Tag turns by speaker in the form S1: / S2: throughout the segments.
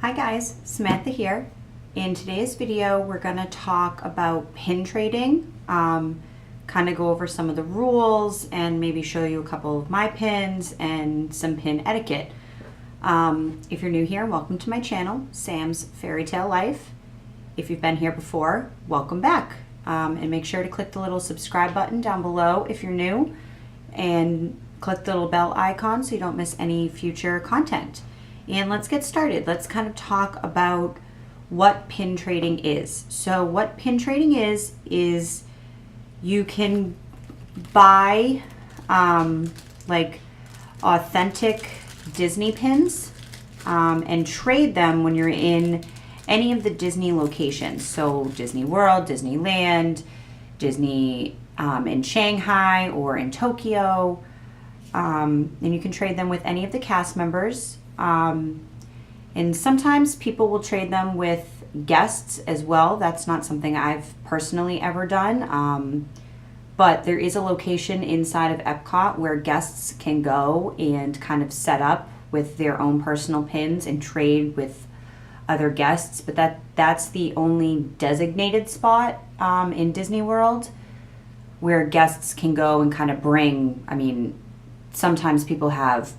S1: Hi guys, Samantha here. In today's video, we're going to talk about pin trading, kind of go over some of the rules and maybe show you a couple of my pins and some pin etiquette. If you're new here, welcome to my channel, Sam's Fairy Tale Life. If you've been here before, welcome back. And make sure to click the little subscribe button down below if you're new, and click the little bell icon so you don't miss any future content. And let's get started. Let's kind of talk about what pin trading is. So what pin trading is you can buy like authentic Disney pins and trade them when you're in any of the Disney locations. So Disney World, Disneyland, Disney in Shanghai or in Tokyo. And you can trade them with any of the cast members. And sometimes people will trade them with guests as well. That's not something I've personally ever done. But there is a location inside of Epcot where guests can go and kind of set up with their own personal pins and trade with other guests. But that's the only designated spot in Disney World where guests can go and kind of bring, sometimes people have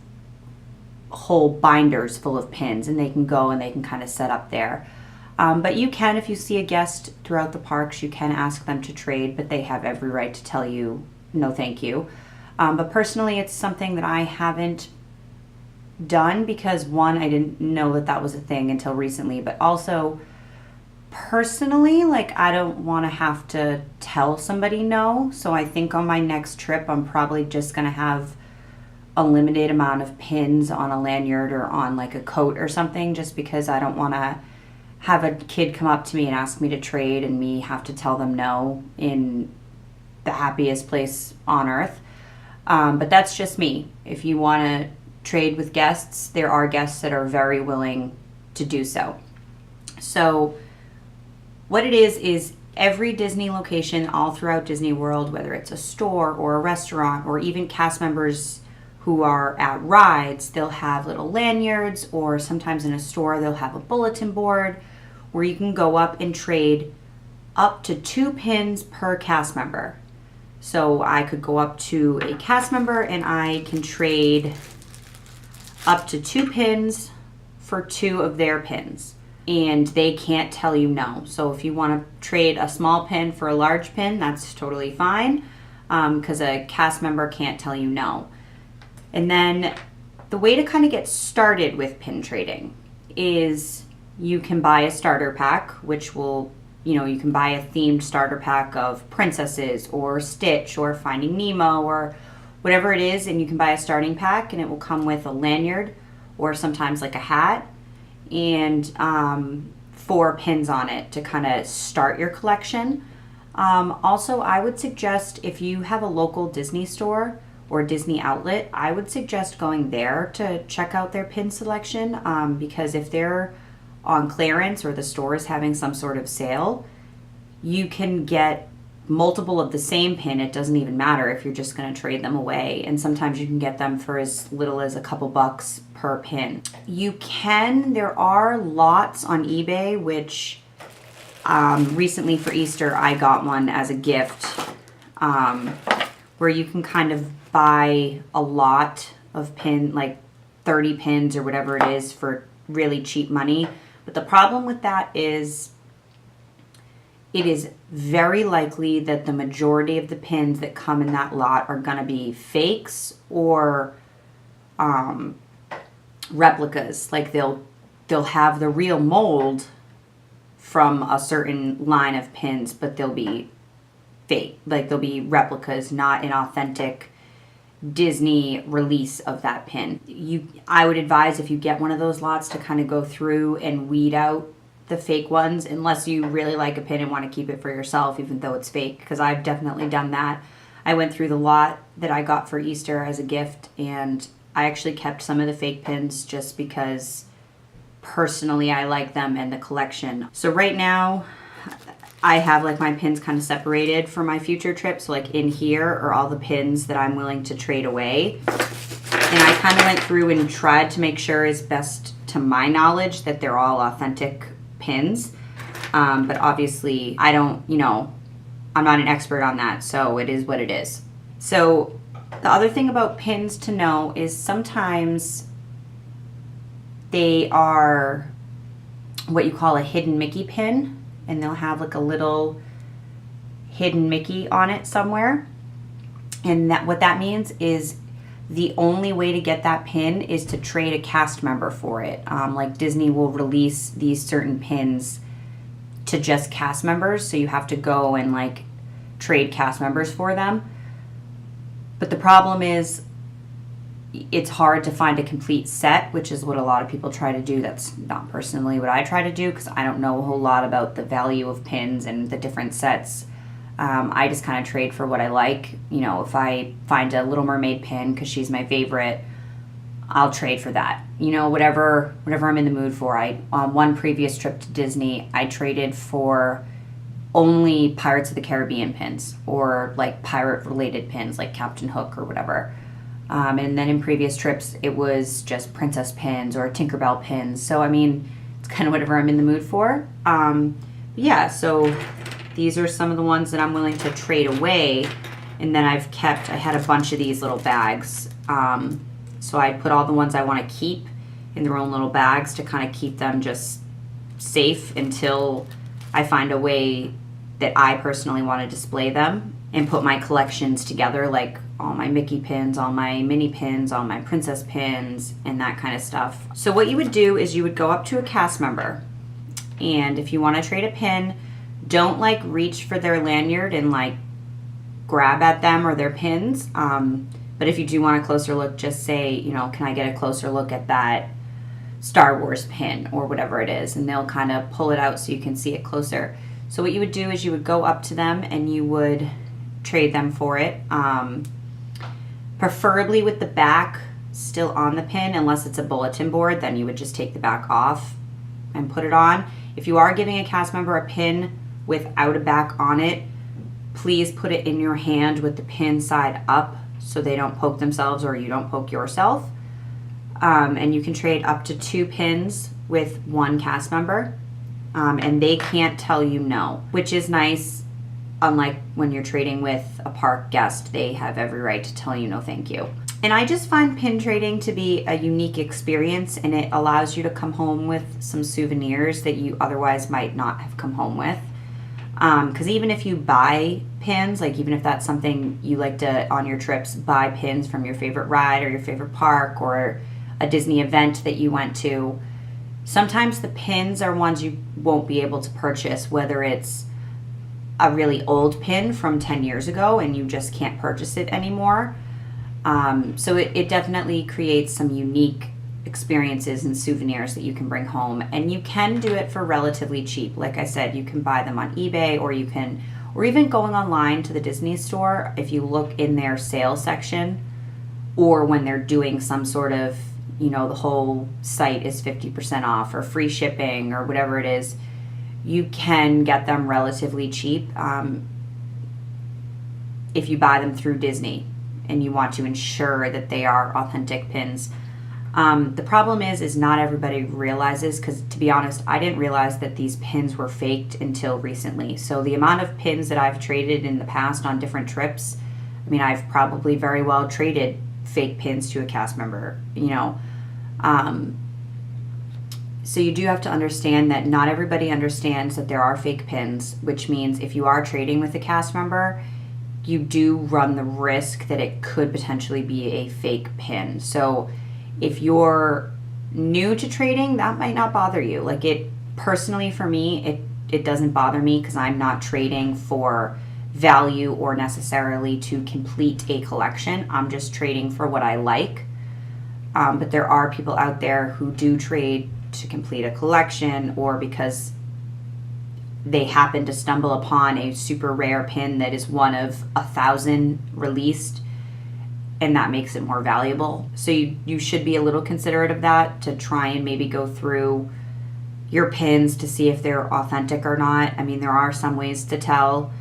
S1: whole binders full of pins and they can go and they can kind of set up there. But you can, if you see a guest throughout the parks, you can ask them to trade, but they have every right to tell you no thank you. But personally, it's something that I haven't done because, one, I didn't know that was a thing until recently, but also personally, I don't want to have to tell somebody no. So I think on my next trip, I'm probably just going to have a limited amount of pins on a lanyard or on like a coat or something, just because I don't want to have a kid come up to me and ask me to trade and me have to tell them no in the happiest place on earth. But that's just me. If you want to trade with guests, there are guests that are very willing to do so. So what it is every Disney location all throughout Disney World, whether it's a store or a restaurant or even cast members who are at rides, they'll have little lanyards, or sometimes in a store they'll have a bulletin board where you can go up and trade up to 2 pins per cast member. So I could go up to a cast member and I can trade up to 2 pins for 2 of their pins, and they can't tell you no. So if you want to trade a small pin for a large pin, that's totally fine, because a cast member can't tell you no. And then the way to kind of get started with pin trading is you can buy a starter pack, which will, you can buy a themed starter pack of princesses or Stitch or Finding Nemo or whatever it is. And you can buy a starting pack and it will come with a lanyard or sometimes like a hat and 4 pins on it to kind of start your collection. Also, I would suggest if you have a local Disney store or Disney outlet, I would suggest going there to check out their pin selection, because if they're on clearance or the store is having some sort of sale, you can get multiple of the same pin. It doesn't even matter if you're just going to trade them away, and sometimes you can get them for as little as a couple bucks per pin. There are lots on eBay, which recently for Easter I got one as a gift, where you can kind of buy a lot of pin, like 30 pins or whatever it is, for really cheap money. But the problem with that is it is very likely that the majority of the pins that come in that lot are going to be fakes or replicas. Like they'll have the real mold from a certain line of pins, but they'll be fake. Like they'll be replicas, not an authentic Disney release of that pin. I would advise, if you get one of those lots, to kind of go through and weed out the fake ones, unless you really like a pin and want to keep it for yourself even though it's fake, because I've definitely done that. I went through the lot that I got for Easter as a gift, and I actually kept some of the fake pins just because personally I like them and the collection. So right now I have like my pins kind of separated for my future trips. So like in here are all the pins that I'm willing to trade away. And I kind of went through and tried to make sure as best to my knowledge, that they're all authentic pins. But obviously I don't, I'm not an expert on that, so it is what it is. So the other thing about pins to know is sometimes they are what you call a hidden Mickey pin, and they'll have like a little hidden Mickey on it somewhere. And that what that means is the only way to get that pin is to trade a cast member for it. Like Disney will release these certain pins to just cast members, so you have to go and like trade cast members for them. But the problem is it's hard to find a complete set, which is what a lot of people try to do. That's not personally what I try to do, because I don't know a whole lot about the value of pins and the different sets. I just kind of trade for what I like. If I find a Little Mermaid pin because she's my favorite, I'll trade for that. Whatever I'm in the mood for. On one previous trip to Disney, I traded for only Pirates of the Caribbean pins, or like pirate related pins like Captain Hook or whatever. And then in previous trips, it was just princess pins or Tinkerbell pins. So, it's kind of whatever I'm in the mood for. Yeah, so these are some of the ones that I'm willing to trade away. And then I had a bunch of these little bags. So I put all the ones I want to keep in their own little bags to kind of keep them just safe until I find a way that I personally want to display them and put my collections together, like all my Mickey pins, all my Minnie pins, all my princess pins, and that kind of stuff. So what you would do is you would go up to a cast member, and if you want to trade a pin, don't like reach for their lanyard and like grab at them or their pins. But if you do want a closer look, just say, can I get a closer look at that Star Wars pin or whatever it is, and they'll kind of pull it out so you can see it closer. So what you would do is you would go up to them and you would trade them for it, preferably with the back still on the pin. Unless it's a bulletin board, then you would just take the back off and put it on. If you are giving a cast member a pin without a back on it, please put it in your hand with the pin side up so they don't poke themselves or you don't poke yourself. And you can trade up to 2 pins with one cast member, and they can't tell you no, which is nice. Unlike when you're trading with a park guest, they have every right to tell you no thank you. And I just find pin trading to be a unique experience, and it allows you to come home with some souvenirs that you otherwise might not have come home with. Because even if you buy pins, like even if that's something you like to, on your trips, buy pins from your favorite ride or your favorite park or a Disney event that you went to, sometimes the pins are ones you won't be able to purchase, whether it's a really old pin from 10 years ago and you just can't purchase it anymore. So it definitely creates some unique experiences and souvenirs that you can bring home, and you can do it for relatively cheap. Like I said, you can buy them on eBay, or even going online to the Disney store. If you look in their sales section, or when they're doing some sort of, the whole site is 50% off or free shipping or whatever it is, you can get them relatively cheap if you buy them through Disney and you want to ensure that they are authentic pins. The problem is not everybody realizes, because to be honest, I didn't realize that these pins were faked until recently. So the amount of pins that I've traded in the past on different trips, I've probably very well traded fake pins to a cast member, So you do have to understand that not everybody understands that there are fake pins, which means if you are trading with a cast member, you do run the risk that it could potentially be a fake pin. So if you're new to trading, that might not bother you. Like, it personally, for me, it doesn't bother me, because I'm not trading for value or necessarily to complete a collection. I'm just trading for what I like. But there are people out there who do trade to complete a collection, or because they happen to stumble upon a super rare pin that is one of 1,000 released, and that makes it more valuable. So you should be a little considerate of that, to try and maybe go through your pins to see if they're authentic or not. There are some ways to tell.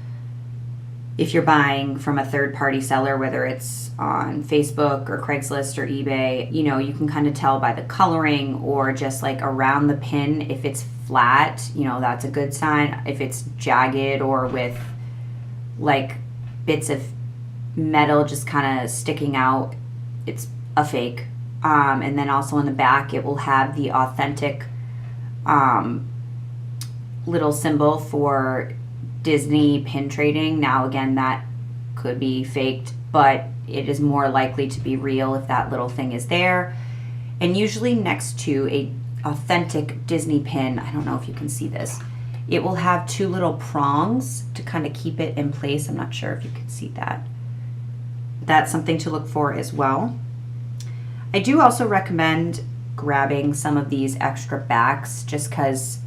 S1: if you're buying from a third-party seller, whether it's on Facebook or Craigslist or eBay, you know, you can kind of tell by the coloring or just like around the pin. If it's flat, you know, that's a good sign. If it's jagged or with like bits of metal just kind of sticking out, it's a fake. And then also in the back, it will have the authentic little symbol for Disney pin trading. Now again, that could be faked, but it is more likely to be real if that little thing is there. And usually next to a authentic Disney pin, I don't know if you can see this, it will have two little prongs to kind of keep it in place. I'm not sure if you can see that. That's something to look for as well. I do also recommend grabbing some of these extra backs, just because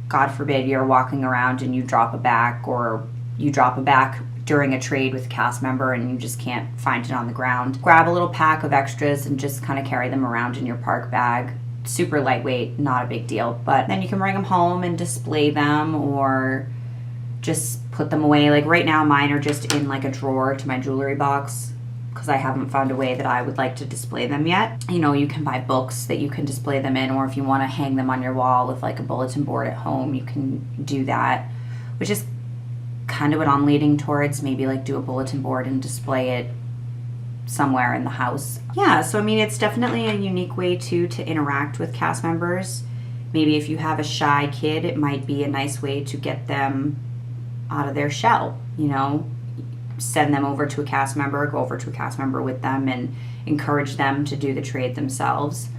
S1: God forbid you're walking around and you drop a back, or you drop a back during a trade with a cast member and you just can't find it on the ground. Grab a little pack of extras and just kind of carry them around in your park bag. Super lightweight, not a big deal, but then you can bring them home and display them or just put them away. Like right now mine are just in like a drawer to my jewelry box because I haven't found a way that I would like to display them yet. You know, you can buy books that you can display them in, or if you want to hang them on your wall with like a bulletin board at home, you can do that, which is kind of what I'm leading towards. Maybe like do a bulletin board and display it somewhere in the house. Yeah, so I mean, it's definitely a unique way to interact with cast members. Maybe if you have a shy kid, it might be a nice way to get them out of their shell, you know, send them over to a cast member, go over to a cast member with them and encourage them to do the trade themselves.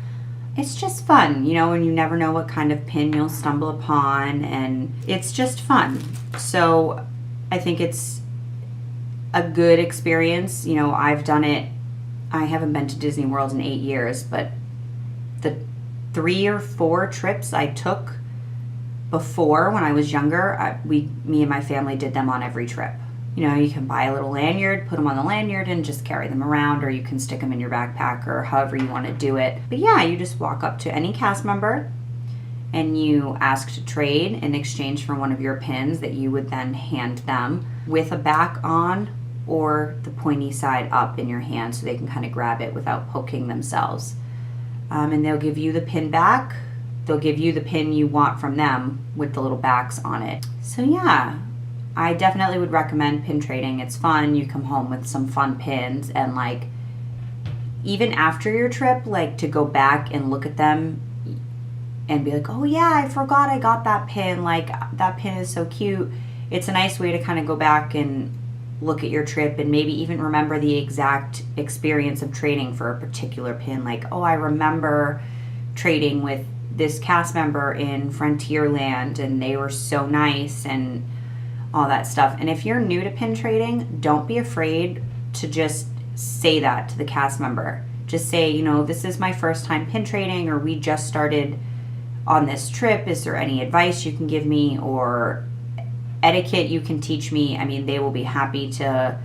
S1: It's just fun, you know, and you never know what kind of pin you'll stumble upon, and it's just fun. So I think it's a good experience. You know, I've done it. I haven't been to Disney World in 8 years, but the 3 or 4 trips I took before when I was younger, me and my family did them on every trip. You know, you can buy a little lanyard, put them on the lanyard and just carry them around, or you can stick them in your backpack, or however you want to do it. But yeah, you just walk up to any cast member and you ask to trade in exchange for one of your pins that you would then hand them with a back on or the pointy side up in your hand so they can kind of grab it without poking themselves. And they'll give you the pin back. They'll give you the pin you want from them with the little backs on it. So yeah, I definitely would recommend pin trading. It's fun. You come home with some fun pins, and like even after your trip, like to go back and look at them and be like, oh yeah, I forgot I got that pin. Like that pin is so cute. It's a nice way to kind of go back and look at your trip and maybe even remember the exact experience of trading for a particular pin. Like, oh, I remember trading with this cast member in Frontierland and they were so nice and all that stuff. And if you're new to pin trading, don't be afraid to just say that to the cast member. Just say, you know, this is my first time pin trading, or we just started on this trip. Is there any advice you can give me, or etiquette you can teach me? I mean, they will be happy to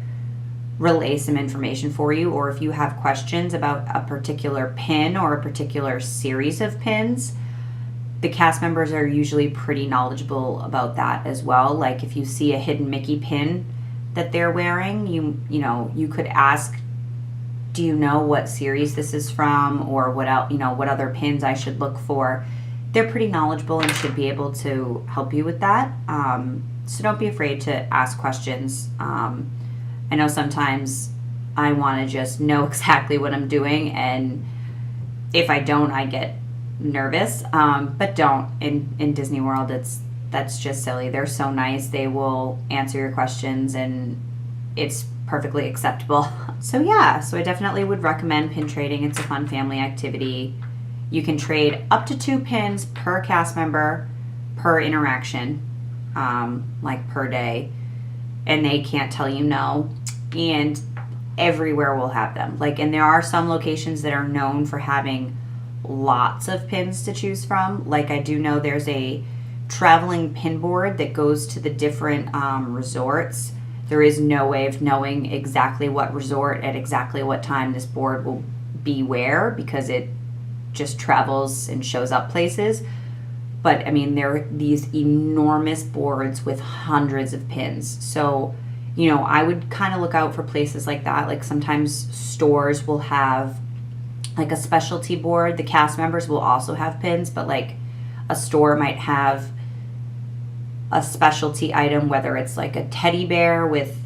S1: relay some information for you. Or if you have questions about a particular pin or a particular series of pins, the cast members are usually pretty knowledgeable about that as well. Like if you see a hidden Mickey pin that they're wearing, you know, you could ask, do you know what series this is from, or what else, you know, what other pins I should look for? They're pretty knowledgeable and should be able to help you with that. So don't be afraid to ask questions. I know sometimes I want to just know exactly what I'm doing, and if I don't, I get nervous. But don't. In Disney World, that's just silly. They're so nice. They will answer your questions, and it's perfectly acceptable. So yeah, so I definitely would recommend pin trading. It's a fun family activity. You can trade up to 2 pins per cast member per interaction, like per day, and they can't tell you no. And everywhere will have them. Like, and there are some locations that are known for having lots of pins to choose from. Like I do know there's a traveling pin board that goes to the different resorts. There is no way of knowing exactly what resort at exactly what time this board will be where, because it just travels and shows up places. But I mean, there are these enormous boards with hundreds of pins. So You know, I would kind of look out for places like that. Like sometimes stores will have like a specialty board. The cast members will also have pins, but like a store might have a specialty item, whether it's like a teddy bear with,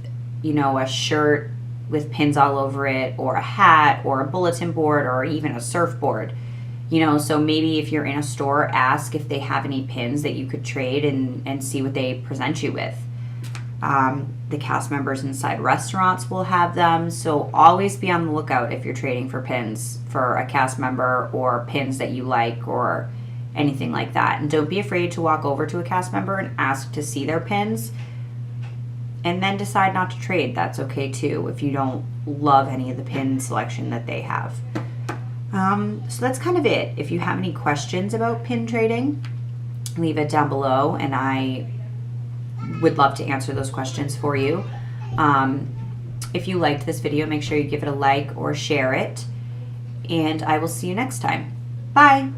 S1: you know, a shirt with pins all over it, or a hat, or a bulletin board, or even a surfboard. You know, so maybe if you're in a store, ask if they have any pins that you could trade and see what they present you with. The cast members inside restaurants will have them, so always be on the lookout if you're trading for pins for a cast member or pins that you like or anything like that. And don't be afraid to walk over to a cast member and ask to see their pins, and then decide not to trade. That's okay too if you don't love any of the pin selection that they have. So that's kind of it. If you have any questions about pin trading, leave it down below, and I would love to answer those questions for you. If you liked this video, make sure you give it a like or share it, and I will see you next time. Bye!